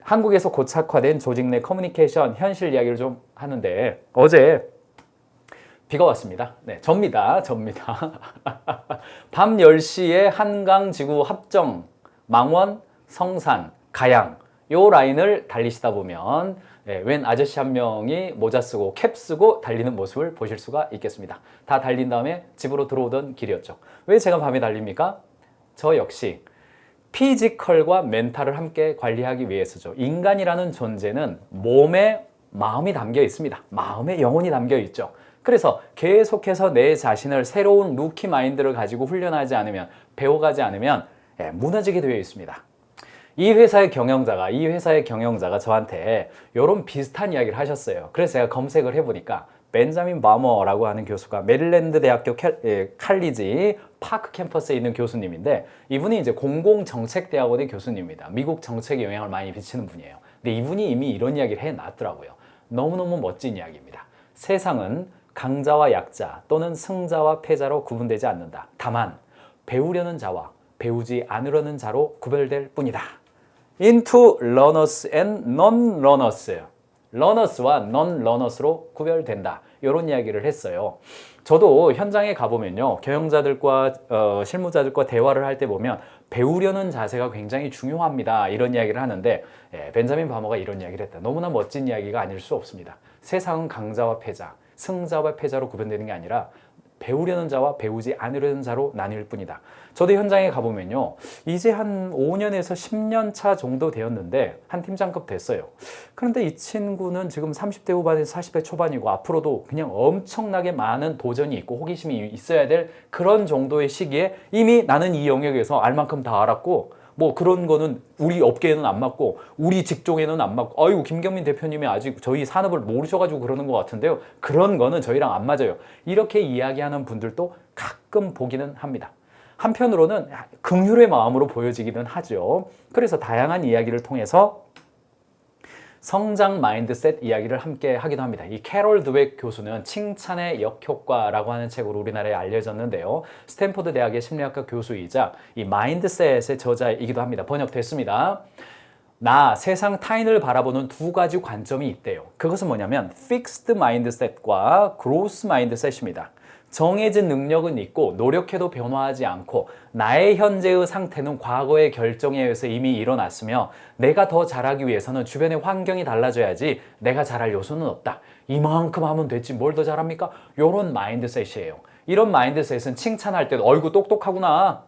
한국에서 고착화된 조직 내 커뮤니케이션 현실 이야기를 좀 하는데 어제 비가 왔습니다. 네, 접니다. 밤 10시에 한강 지구 합정, 망원, 성산, 가양 요 라인을 달리시다 보면 웬 아저씨 한 명이 모자 쓰고 캡 쓰고 달리는 모습을 보실 수가 있겠습니다. 다 달린 다음에 집으로 들어오던 길이었죠. 왜 제가 밤에 달립니까? 저 역시 피지컬과 멘탈을 함께 관리하기 위해서죠. 인간이라는 존재는 몸에 마음이 담겨 있습니다. 마음에 영혼이 담겨 있죠. 그래서 계속해서 내 자신을 새로운 루키 마인드를 가지고 훈련하지 않으면, 배워가지 않으면 무너지게 되어 있습니다. 이 회사의 경영자가 저한테 이런 비슷한 이야기를 하셨어요. 그래서 제가 검색을 해보니까 벤자민 바머라고 하는 교수가 메릴랜드 대학교 칼리지 파크 캠퍼스에 있는 교수님인데, 이분이 이제 공공정책대학원의 교수님입니다. 미국 정책에 영향을 많이 미치는 분이에요. 근데 이분이 이미 이런 이야기를 해놨더라고요. 너무너무 멋진 이야기입니다. 세상은 강자와 약자 또는 승자와 패자로 구분되지 않는다. 다만 배우려는 자와 배우지 않으려는 자로 구별될 뿐이다. Into learners and non-learners. 러너스와 넌 러너스로 구별된다. 이런 이야기를 했어요. 저도 현장에 가보면요, 경영자들과 실무자들과 대화를 할 때 보면 배우려는 자세가 굉장히 중요합니다. 이런 이야기를 하는데 벤자민 바머가 이런 이야기를 했다. 너무나 멋진 이야기가 아닐 수 없습니다. 세상은 강자와 패자, 승자와 패자로 구분되는 게 아니라 배우려는 자와 배우지 않으려는 자로 나뉠 뿐이다. 저도 현장에 가보면요, 이제 한 5년에서 10년 차 정도 되었는데 한 팀장급 됐어요. 그런데 이 친구는 지금 30대 후반에서 40대 초반이고 앞으로도 그냥 엄청나게 많은 도전이 있고 호기심이 있어야 될 그런 정도의 시기에 이미 나는 이 영역에서 알 만큼 다 알았고, 뭐 그런 거는 우리 업계에는 안 맞고 우리 직종에는 안 맞고, 아이고 김경민 대표님이 아직 저희 산업을 모르셔가지고 그러는 것 같은데요, 그런 거는 저희랑 안 맞아요. 이렇게 이야기하는 분들도 가끔 보기는 합니다. 한편으로는 긍휼의 마음으로 보여지기는 하죠. 그래서 다양한 이야기를 통해서 성장 마인드셋 이야기를 함께 하기도 합니다. 이 캐롤 드웨 교수는 칭찬의 역효과라고 하는 책으로 우리나라에 알려졌는데요. 스탠포드 대학의 심리학과 교수이자 이 마인드셋의 저자이기도 합니다. 번역됐습니다. 세상 타인을 바라보는 두 가지 관점이 있대요. 그것은 뭐냐면 픽스드 마인드셋과 그로스 마인드셋입니다. 정해진 능력은 있고 노력해도 변화하지 않고 나의 현재의 상태는 과거의 결정에 의해서 이미 일어났으며 내가 더 잘하기 위해서는 주변의 환경이 달라져야지 내가 잘할 요소는 없다. 이만큼 하면 됐지 뭘 더 잘합니까? 이런 마인드셋이에요. 이런 마인드셋은 칭찬할 때도 어이구 똑똑하구나.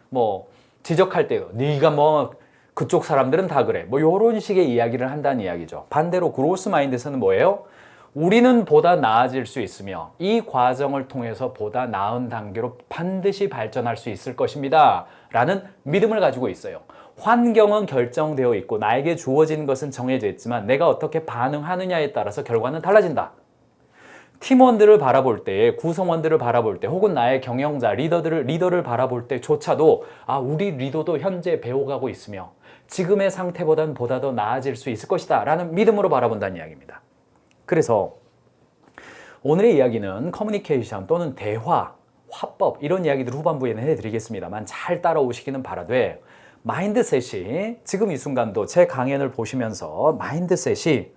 뭐 지적할 때도 네가 뭐 그쪽 사람들은 다 그래. 뭐 이런 식의 이야기를 한다는 이야기죠. 반대로 그로스 마인드셋은 뭐예요? 우리는 보다 나아질 수 있으며 이 과정을 통해서 보다 나은 단계로 반드시 발전할 수 있을 것입니다. 라는 믿음을 가지고 있어요. 환경은 결정되어 있고 나에게 주어진 것은 정해져 있지만 내가 어떻게 반응하느냐에 따라서 결과는 달라진다. 팀원들을 바라볼 때, 구성원들을 바라볼 때, 혹은 나의 경영자, 리더를 바라볼 때조차도 우리 리더도 현재 배워가고 있으며 지금의 상태보단 보다 더 나아질 수 있을 것이다 라는 믿음으로 바라본다는 이야기입니다. 그래서 오늘의 이야기는 커뮤니케이션 또는 대화, 화법 이런 이야기들을 후반부에는 해드리겠습니다만 잘 따라오시기는 바라되, 마인드셋이 지금 이 순간도 제 강연을 보시면서 마인드셋이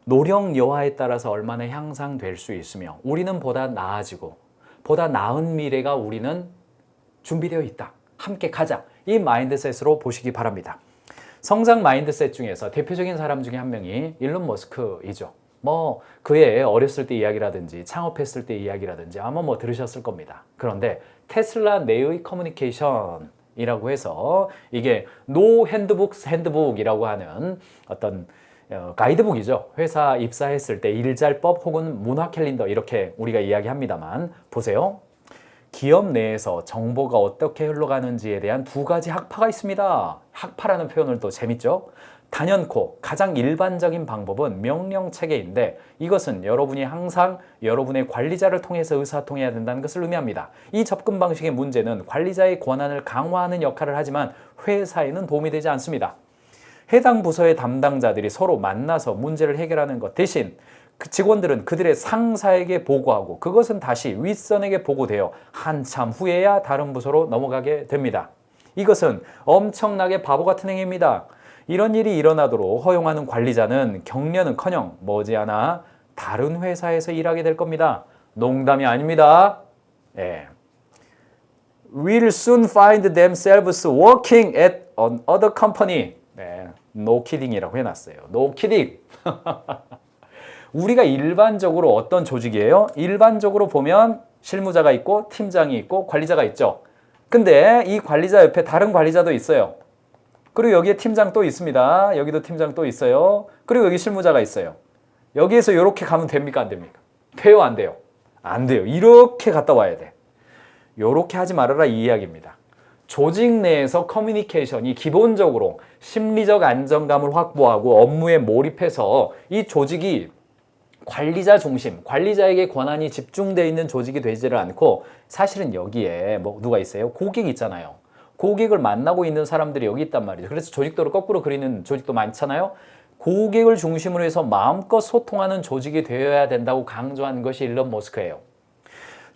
노력 여하에 따라서 얼마나 향상될 수 있으며 우리는 보다 나아지고 보다 나은 미래가 우리는 준비되어 있다. 함께 가자. 이 마인드셋으로 보시기 바랍니다. 성장 마인드셋 중에서 대표적인 사람 중에 한 명이 일론 머스크이죠. 뭐 그의 어렸을 때 이야기라든지 창업했을 때 이야기라든지 아마 뭐 들으셨을 겁니다. 그런데 테슬라 내의 커뮤니케이션이라고 해서 이게 노 핸드북이라고 하는 어떤 가이드북이죠. 회사 입사했을 때 일잘법 혹은 문화 캘린더 이렇게 우리가 이야기합니다만, 보세요. 기업 내에서 정보가 어떻게 흘러가는지에 대한 두 가지 학파가 있습니다. 학파라는 표현을 또 재밌죠? 단연코 가장 일반적인 방법은 명령체계인데 이것은 여러분이 항상 여러분의 관리자를 통해서 의사소통해야 된다는 것을 의미합니다. 이 접근 방식의 문제는 관리자의 권한을 강화하는 역할을 하지만 회사에는 도움이 되지 않습니다. 해당 부서의 담당자들이 서로 만나서 문제를 해결하는 것 대신 그 직원들은 그들의 상사에게 보고하고 그것은 다시 윗선에게 보고되어 한참 후에야 다른 부서로 넘어가게 됩니다. 이것은 엄청나게 바보 같은 행위입니다. 이런 일이 일어나도록 허용하는 관리자는 격려는커녕 머지않아 다른 회사에서 일하게 될 겁니다. 농담이 아닙니다. 예. Will soon find themselves working at another company. 네, no kidding이라고 해놨어요. No kidding. 우리가 일반적으로 어떤 조직이에요? 일반적으로 보면 실무자가 있고 팀장이 있고 관리자가 있죠. 근데 이 관리자 옆에 다른 관리자도 있어요. 그리고 여기에 팀장 또 있습니다. 여기도 팀장 또 있어요. 그리고 여기 실무자가 있어요. 여기에서 이렇게 가면 됩니까? 안 됩니까? 돼요? 안 돼요? 안 돼요. 이렇게 갔다 와야 돼. 이렇게 하지 말아라 이 이야기입니다. 조직 내에서 커뮤니케이션이 기본적으로 심리적 안정감을 확보하고 업무에 몰입해서 이 조직이 관리자 중심, 관리자에게 권한이 집중되어 있는 조직이 되지를 않고 사실은 여기에 뭐 누가 있어요? 고객 있잖아요. 고객을 만나고 있는 사람들이 여기 있단 말이죠. 그래서 조직도를 거꾸로 그리는 조직도 많잖아요. 고객을 중심으로 해서 마음껏 소통하는 조직이 되어야 된다고 강조한 것이 일론 머스크예요.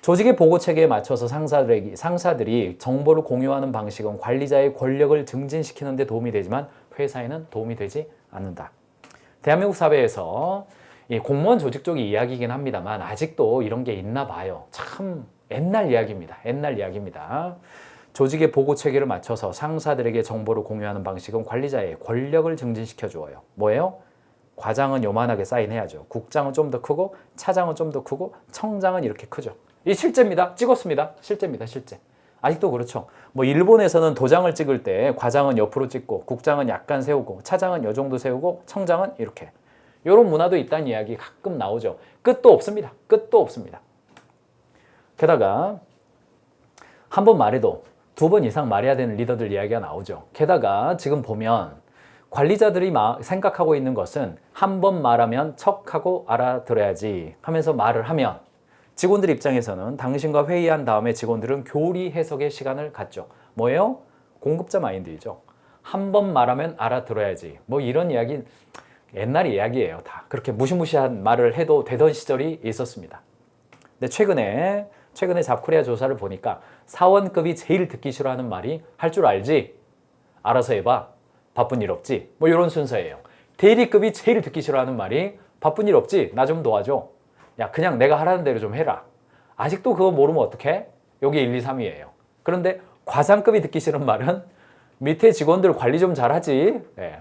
조직의 보고 체계에 맞춰서 상사들이 정보를 공유하는 방식은 관리자의 권력을 증진시키는 데 도움이 되지만 회사에는 도움이 되지 않는다. 대한민국 사회에서 공무원 조직 쪽이 이야기이긴 합니다만 아직도 이런 게 있나 봐요. 참 옛날 이야기입니다. 옛날 이야기입니다. 조직의 보고 체계를 맞춰서 상사들에게 정보를 공유하는 방식은 관리자의 권력을 증진시켜 주어요. 뭐예요? 과장은 요만하게 사인해야죠. 국장은 좀 더 크고 차장은 좀 더 크고 청장은 이렇게 크죠. 이 실제입니다. 찍었습니다. 실제입니다. 실제. 아직도 그렇죠. 뭐 일본에서는 도장을 찍을 때 과장은 옆으로 찍고 국장은 약간 세우고 차장은 요 정도 세우고 청장은 이렇게. 이런 문화도 있다는 이야기 가끔 나오죠. 끝도 없습니다. 끝도 없습니다. 게다가 한 번 말해도 두 번 이상 말해야 되는 리더들 이야기가 나오죠. 게다가 지금 보면 관리자들이 생각하고 있는 것은 한 번 말하면 척하고 알아들어야지 하면서 말을 하면 직원들 입장에서는 당신과 회의한 다음에 직원들은 교리 해석의 시간을 갖죠. 뭐예요? 공급자 마인드이죠. 한 번 말하면 알아들어야지. 뭐 이런 이야기 옛날 이야기예요. 다 그렇게 무시무시한 말을 해도 되던 시절이 있었습니다. 근데 최근에 잡코리아 조사를 보니까 사원급이 제일 듣기 싫어하는 말이 할 줄 알지? 알아서 해봐. 바쁜 일 없지? 뭐 이런 순서예요. 대리급이 제일 듣기 싫어하는 말이 바쁜 일 없지? 나 좀 도와줘. 야 그냥 내가 하라는 대로 좀 해라. 아직도 그거 모르면 어떡해? 여기 1, 2, 3위예요. 그런데 과장급이 듣기 싫은 말은 밑에 직원들 관리 좀 잘하지. 네.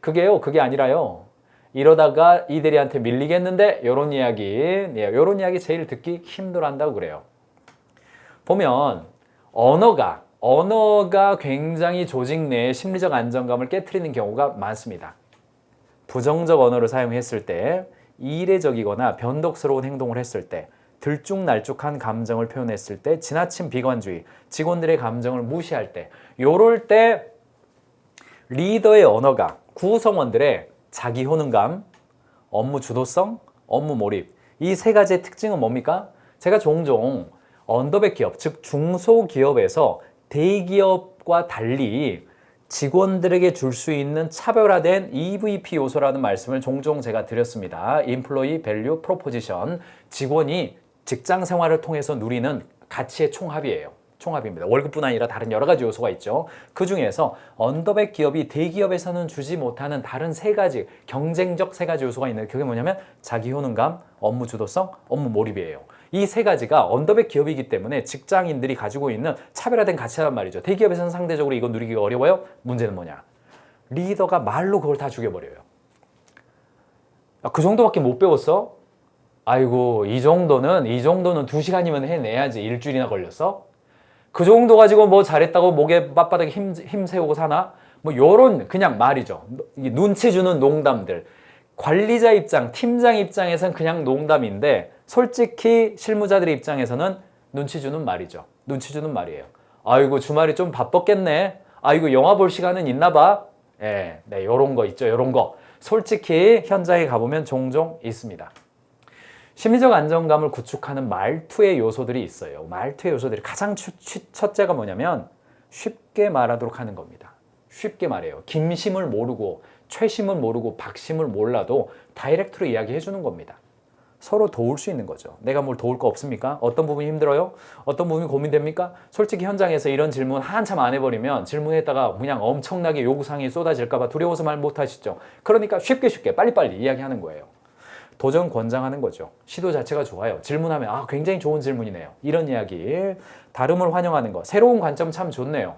그게 아니라요. 이러다가 이 대리한테 밀리겠는데 요런 요런 이야기 제일 듣기 힘들어한다고 그래요. 보면 언어가 굉장히 조직 내의 심리적 안정감을 깨트리는 경우가 많습니다. 부정적 언어를 사용했을 때, 이례적이거나 변덕스러운 행동을 했을 때, 들쭉날쭉한 감정을 표현했을 때, 지나친 비관주의, 직원들의 감정을 무시할 때, 요럴 때 리더의 언어가 구성원들의 자기 효능감, 업무 주도성, 업무 몰입, 이 세 가지의 특징은 뭡니까? 제가 종종 언더백 기업, 즉 중소기업에서 대기업과 달리 직원들에게 줄 수 있는 차별화된 EVP 요소라는 말씀을 종종 제가 드렸습니다. Employee Value Proposition, 직원이 직장 생활을 통해서 누리는 가치의 총합이에요. 총합입니다. 월급뿐 아니라 다른 여러 가지 요소가 있죠. 그 중에서 언더백 기업이 대기업에서는 주지 못하는 다른 세 가지, 경쟁적 세 가지 요소가 있는데 그게 뭐냐면 자기 효능감, 업무 주도성, 업무 몰입이에요. 이 세 가지가 언더백 기업이기 때문에 직장인들이 가지고 있는 차별화된 가치란 말이죠. 대기업에서는 상대적으로 이거 누리기가 어려워요. 문제는 뭐냐? 리더가 말로 그걸 다 죽여버려요. 그 정도밖에 못 배웠어? 아이고 이 정도는 2시간이면 해내야지. 일주일이나 걸렸어? 그 정도 가지고 뭐 잘했다고 목에 빳빳하게 힘 세우고 사나? 뭐 요런 그냥 말이죠. 눈치 주는 농담들. 관리자 입장, 팀장 입장에서는 그냥 농담인데 솔직히 실무자들의 입장에서는 눈치 주는 말이죠. 눈치 주는 말이에요. 아이고 주말이 좀 바빴겠네. 아이고 영화 볼 시간은 있나 봐. 네, 요런 거 있죠. 요런 거. 솔직히 현장에 가보면 종종 있습니다. 심리적 안정감을 구축하는 말투의 요소들이 있어요. 말투의 요소들이 가장 첫째가 뭐냐면 쉽게 말하도록 하는 겁니다. 쉽게 말해요. 김심을 모르고 최심을 모르고 박심을 몰라도 다이렉트로 이야기해 주는 겁니다. 서로 도울 수 있는 거죠. 내가 뭘 도울 거 없습니까? 어떤 부분이 힘들어요? 어떤 부분이 고민됩니까? 솔직히 현장에서 이런 질문 한참 안 해버리면 질문했다가 그냥 엄청나게 요구사항이 쏟아질까 봐 두려워서 말 못하시죠. 그러니까 쉽게 빨리빨리 이야기하는 거예요. 도전 권장하는 거죠. 시도 자체가 좋아요. 질문하면 아 굉장히 좋은 질문이네요. 이런 이야기, 다름을 환영하는 거, 새로운 관점 참 좋네요.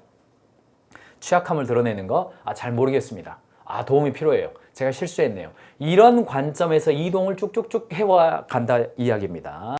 취약함을 드러내는 거, 아 잘 모르겠습니다. 아 도움이 필요해요. 제가 실수했네요. 이런 관점에서 이동을 쭉쭉쭉 해와 간다 이야기입니다.